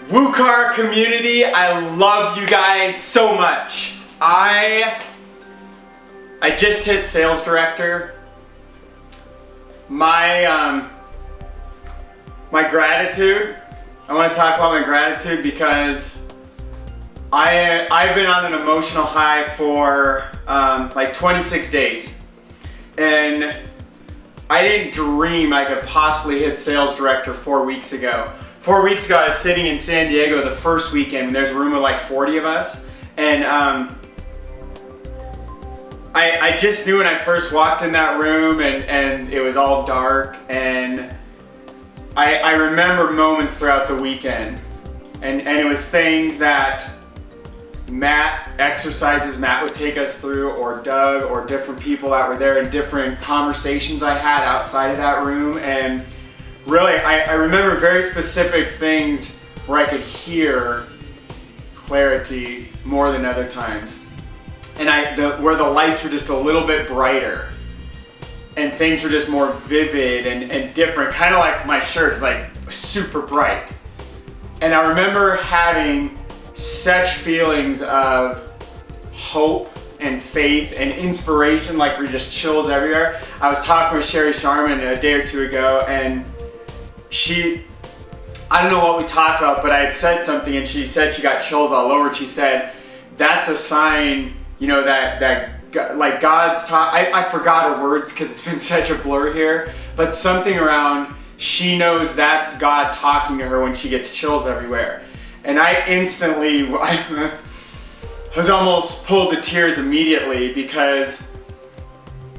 WUKAR community, I love you guys so much. I just hit sales director. My gratitude, I want to talk about my gratitude because I've been on an emotional high for like 26 days. And I didn't dream I could possibly hit sales director 4 weeks ago. 4 weeks ago I was sitting in San Diego the first weekend and there's a room of like 40 of us. And I just knew when I first walked in that room and it was all dark, and I remember moments throughout the weekend and it was things that exercises Matt would take us through, or Doug, or different people that were there, and different conversations I had outside of that room. And really, I remember very specific things where I could hear clarity more than other times. And where the lights were just a little bit brighter and things were just more vivid and different, kind of like my shirt is like super bright. And I remember having such feelings of hope and faith and inspiration, like we're just chills everywhere. I was talking with Sherry Sharman a day or two ago, and I don't know what we talked about, but I had said something and she said she got chills all over. She said, that's a sign, you know, that like God's I forgot her words because it's been such a blur here, but something around, she knows that's God talking to her when she gets chills everywhere. And I instantly, I was almost pulled to tears immediately, because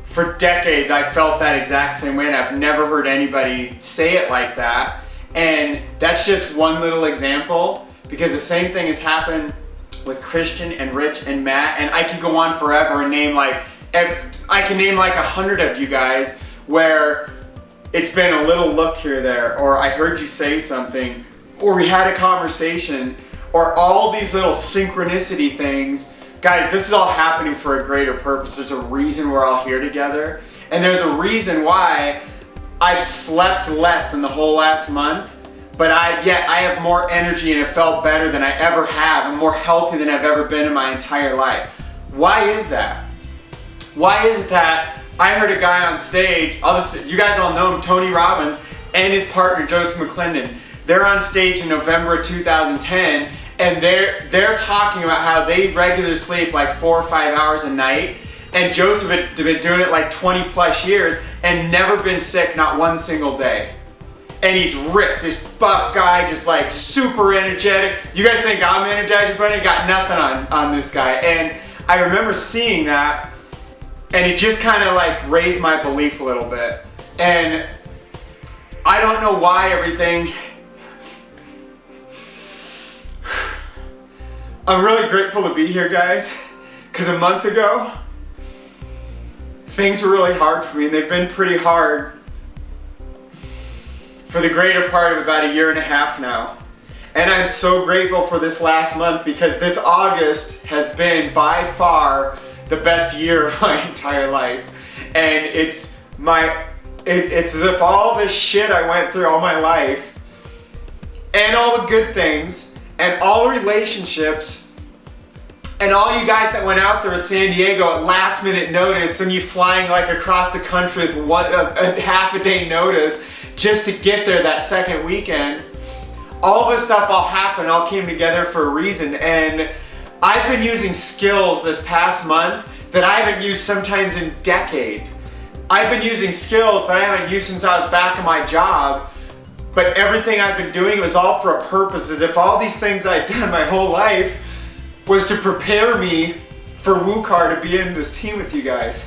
for decades I felt that exact same way and I've never heard anybody say it like that. And that's just one little example, because the same thing has happened with Christian and Rich and Matt, and I could go on forever and name like, I can name like 100 of you guys where it's been a little look here, there, or I heard you say something, or we had a conversation, or all these little synchronicity things. Guys, this is all happening for a greater purpose. There's a reason we're all here together, and there's a reason why I've slept less in the whole last month, but I have more energy and it felt better than I ever have, and more healthy than I've ever been in my entire life. Why is that? Why is it that I heard a guy on stage, you guys all know him, Tony Robbins, and his partner Joseph McClendon. They're on stage in November of 2010, and they're talking about how they regularly sleep like 4 or 5 hours a night, and Joseph had been doing it like 20 plus years and never been sick, not one single day. And he's ripped, this buff guy, just like super energetic. You guys think I'm energized, but I got nothing on this guy. And I remember seeing that, and it just kind of like raised my belief a little bit. And I don't know why everything, I'm really grateful to be here, guys, because a month ago, things were really hard for me, and they've been pretty hard for the greater part of about 1.5 years now. And I'm so grateful for this last month, because this August has been by far the best year of my entire life. And it's as if all this shit I went through all my life, and all the good things, and all the relationships, and all you guys that went out there to San Diego at last minute notice, and you flying like across the country with a half a day notice just to get there that second weekend, all this stuff all happened, all came together for a reason. And I've been using skills this past month that I haven't used sometimes in decades. I've been using skills that I haven't used since I was back in my job, but everything I've been doing was all for a purpose, as if all these things I've done my whole life was to prepare me for WUKAR to be in this team with you guys.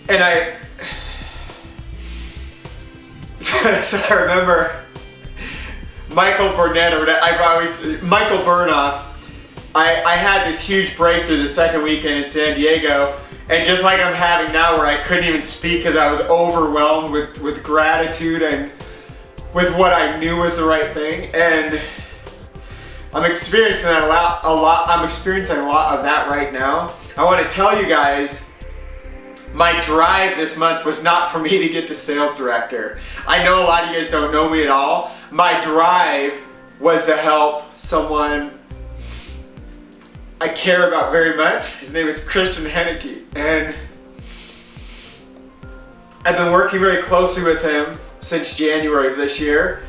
And so I remember Michael Burnoff, I had this huge breakthrough the second weekend in San Diego, and just like I'm having now, where I couldn't even speak because I was overwhelmed with gratitude and with what I knew was the right thing. And I'm experiencing that a lot. I'm experiencing a lot of that right now. I want to tell you guys my drive this month was not for me to get to sales director. I know a lot of you guys don't know me at all. My drive was to help someone I care about very much. His name is Christian Henneke, and I've been working very closely with him since January of this year.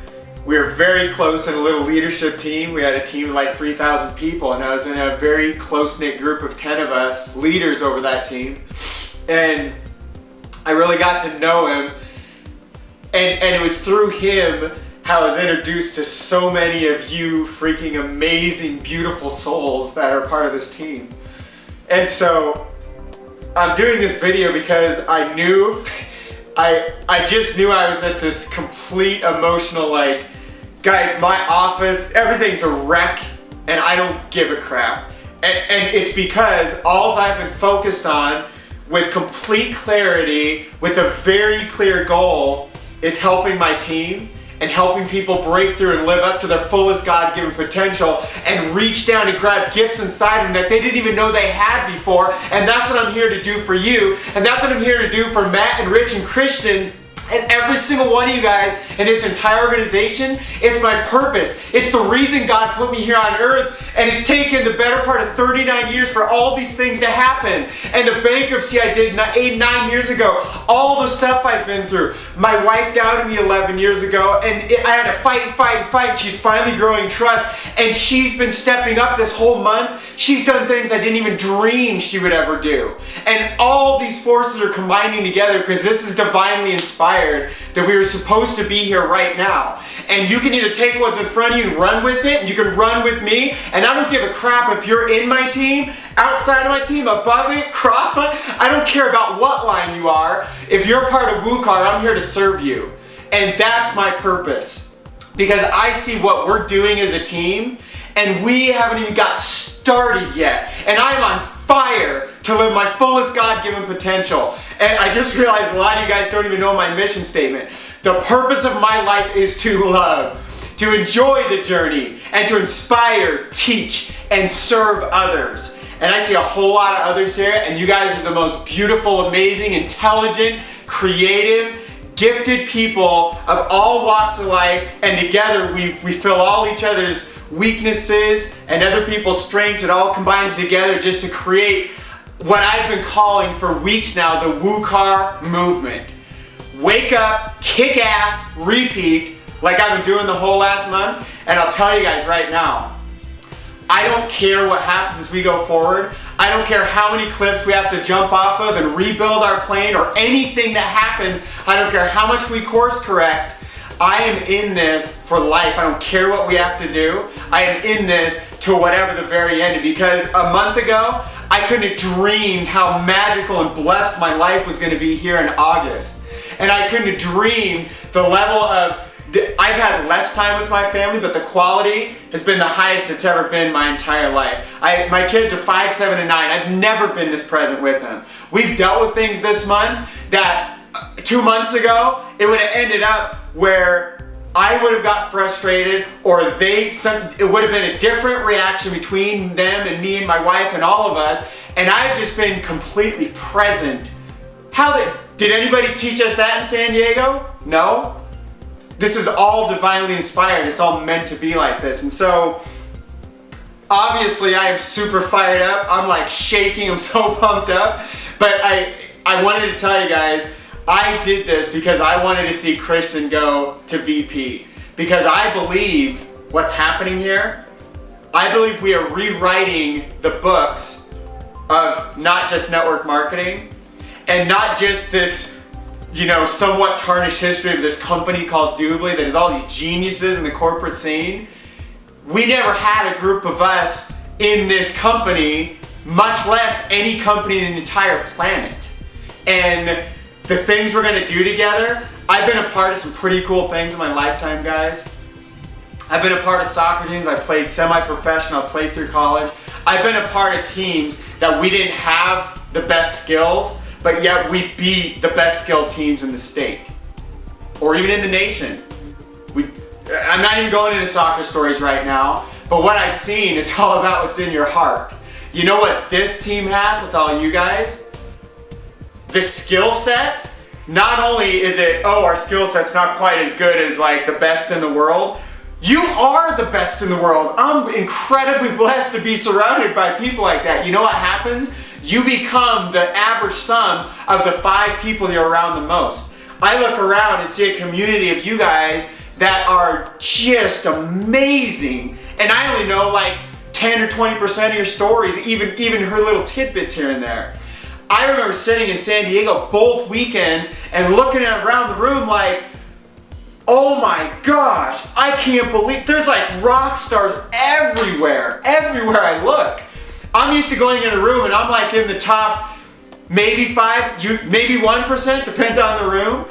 We were very close in a little leadership team. We had a team of like 3,000 people, and I was in a very close-knit group of 10 of us, leaders over that team. And I really got to know him, and it was through him how I was introduced to so many of you freaking amazing, beautiful souls that are part of this team. And so I'm doing this video because I just knew I was at this complete emotional, like, guys, my office, everything's a wreck, and I don't give a crap. And it's because all I've been focused on, with complete clarity, with a very clear goal, is helping my team and helping people break through and live up to their fullest God-given potential and reach down and grab gifts inside them that they didn't even know they had before. And that's what I'm here to do for you. And that's what I'm here to do for Matt and Rich and Christian and every single one of you guys in this entire organization. It's my purpose. It's the reason God put me here on earth, and it's taken the better part of 39 years for all these things to happen. And the bankruptcy I did 9 years ago, all the stuff I've been through. My wife doubted me 11 years ago, and I had to fight and fight and fight. She's finally growing trust, and she's been stepping up this whole month. She's done things I didn't even dream she would ever do. And all these forces are combining together because this is divinely inspired, that we are supposed to be here right now. And you can either take what's in front of you and run with it, and you can run with me, and I don't give a crap if you're in my team, outside of my team, above it, cross line. I don't care about what line you are. If you're part of WUKAR, I'm here to serve you. And that's my purpose. Because I see what we're doing as a team, and we haven't even got started yet. And I'm on fire to live my fullest God-given potential. And I just realized a lot of you guys don't even know my mission statement. The purpose of my life is to love, to enjoy the journey, and to inspire, teach, and serve others. And I see a whole lot of others here, and you guys are the most beautiful, amazing, intelligent, creative, gifted people of all walks of life, and together we fill all each other's weaknesses and other people's strengths. It all combines together just to create what I've been calling for weeks now, the WUKAR movement. Wake up, kick ass, repeat, like I've been doing the whole last month. And I'll tell you guys right now, I don't care what happens as we go forward. I don't care how many cliffs we have to jump off of and rebuild our plane or anything that happens. I don't care how much we course correct. I am in this for life. I don't care what we have to do. I am in this to whatever the very end. Because a month ago, I couldn't have dreamed how magical and blessed my life was going to be here in August. And I couldn't have dreamed the level of, I've had less time with my family, but the quality has been the highest it's ever been my entire life. My kids are 5, 7, and 9. I've never been this present with them. We've dealt with things this month that 2 months ago, it would have ended up where I would have got frustrated, or it would have been a different reaction between them and me and my wife and all of us, and I've just been completely present. Did anybody teach us that in San Diego? No. This is all divinely inspired. It's all meant to be like this. And so, obviously I am super fired up. I'm like shaking, I'm so pumped up. But I wanted to tell you guys, I did this because I wanted to see Christian go to VP. Because I believe what's happening here, I believe we are rewriting the books of not just network marketing and not just this, somewhat tarnished history of this company called DubLi that has all these geniuses in the corporate scene. We never had a group of us in this company, much less any company in the entire planet. And the things we're gonna do together, I've been a part of some pretty cool things in my lifetime, guys. I've been a part of soccer teams. I played semi-professional, I played through college. I've been a part of teams that we didn't have the best skills, but yet we beat the best skilled teams in the state, or even in the nation. I'm not even going into soccer stories right now, but what I've seen, it's all about what's in your heart. You know what this team has with all you guys? the skill set, not only is it, oh, our skill set's not quite as good as like the best in the world, you are the best in the world. I'm incredibly blessed to be surrounded by people like that. You know what happens? You become the average sum of the 5 people you're around the most. I look around and see a community of you guys that are just amazing. And I only know like 10 or 20% of your stories, even her little tidbits here and there. I remember sitting in San Diego both weekends and looking around the room like, oh my gosh, I can't believe, there's like rock stars everywhere I look. I'm used to going in a room and I'm like in the top maybe 5, maybe 1%, depends on the room.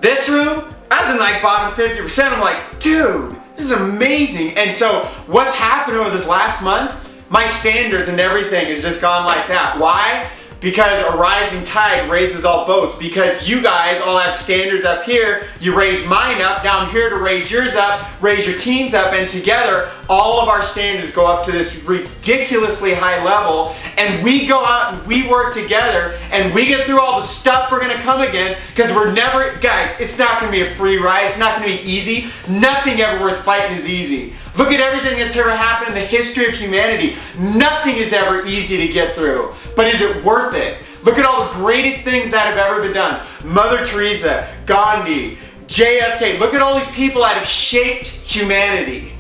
This room, I was in like bottom 50%. I'm like, dude, this is amazing. And so what's happened over this last month, my standards and everything has just gone like that. Why? Because a rising tide raises all boats. Because you guys all have standards up here, you raised mine up, now I'm here to raise yours up, raise your teams up, and together, all of our standards go up to this ridiculously high level, and we go out and we work together, and we get through all the stuff we're gonna come against, because we're never, guys, it's not gonna be a free ride, it's not gonna be easy. Nothing ever worth fighting is easy. Look at everything that's ever happened in the history of humanity. Nothing is ever easy to get through, but is it worth it? Look at all the greatest things that have ever been done. Mother Teresa, Gandhi, JFK. Look at all these people that have shaped humanity.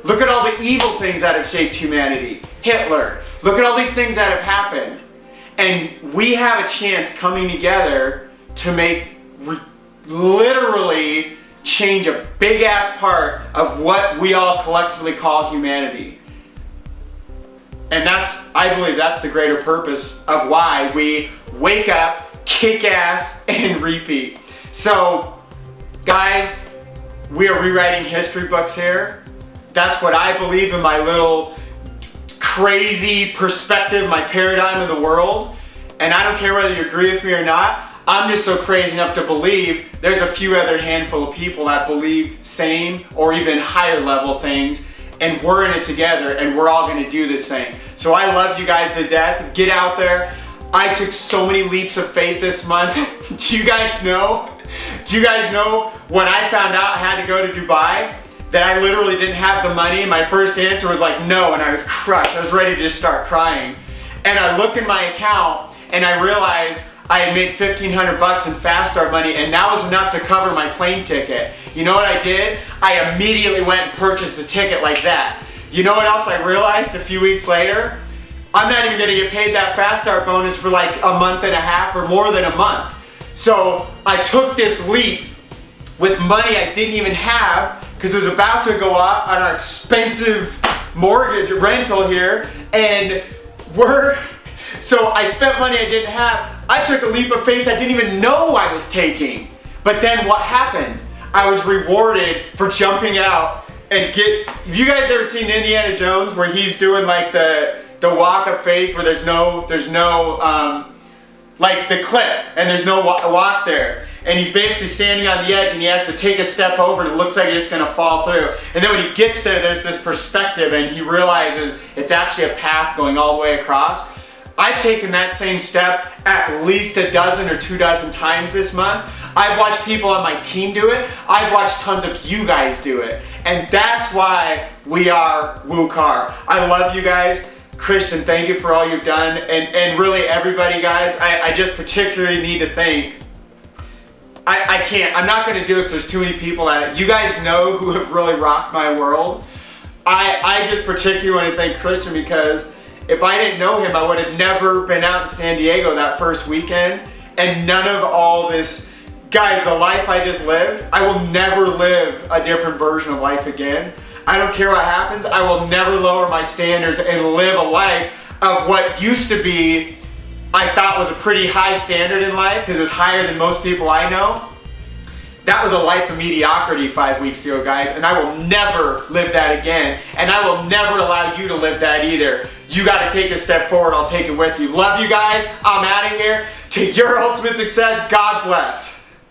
Look at all the evil things that have shaped humanity. Hitler. Look at all these things that have happened. And we have a chance coming together to make literally change a big ass part of what we all collectively call humanity. And I believe that's the greater purpose of why we wake up, kick ass, and repeat. So, guys, we are rewriting history books here. That's what I believe in my little crazy perspective, my paradigm of the world. And I don't care whether you agree with me or not. I'm just so crazy enough to believe there's a few other handful of people that believe same or even higher level things, and we're in it together and we're all gonna do this thing. So I love you guys to death. Get out there. I took so many leaps of faith this month. Do you guys know? Do you guys know when I found out I had to go to Dubai, that I literally didn't have the money? My first answer was like no, and I was crushed. I was ready to just start crying. And I look in my account and I realized I had made $1,500 in Fast Start money, and that was enough to cover my plane ticket. You know what I did? I immediately went and purchased the ticket like that. You know what else I realized a few weeks later? I'm not even gonna get paid that Fast Start bonus for like a month and a half or more than a month. So I took this leap with money I didn't even have because it was about to go up on our expensive mortgage rental here, and so I spent money I didn't have. I took a leap of faith I didn't even know I was taking. But then what happened? I was rewarded for jumping out and have you guys ever seen Indiana Jones where he's doing like the walk of faith where there's no like the cliff and there's no walk there, and he's basically standing on the edge and he has to take a step over and it looks like he's just gonna fall through, and then when he gets there there's this perspective and he realizes it's actually a path going all the way across. I've taken that same step at least a dozen or 24 times this month. I've watched people on my team do it. I've watched tons of you guys do it. And that's why we are WUKAR. I love you guys. Christian, thank you for all you've done. And really everybody, guys, I just particularly need to thank. I'm not gonna do it because there's too many people at it. You guys know who have really rocked my world. I just particularly want to thank Christian, because if I didn't know him, I would have never been out in San Diego that first weekend, and none of all this. Guys, the life I just lived, I will never live a different version of life again. I don't care what happens, I will never lower my standards and live a life of what used to be, I thought was a pretty high standard in life, because it was higher than most people I know. That was a life of mediocrity 5 weeks ago, guys, and I will never live that again, and I will never allow you to live that either. You gotta take a step forward, I'll take it with you. Love you guys, I'm out of here. To your ultimate success, God bless.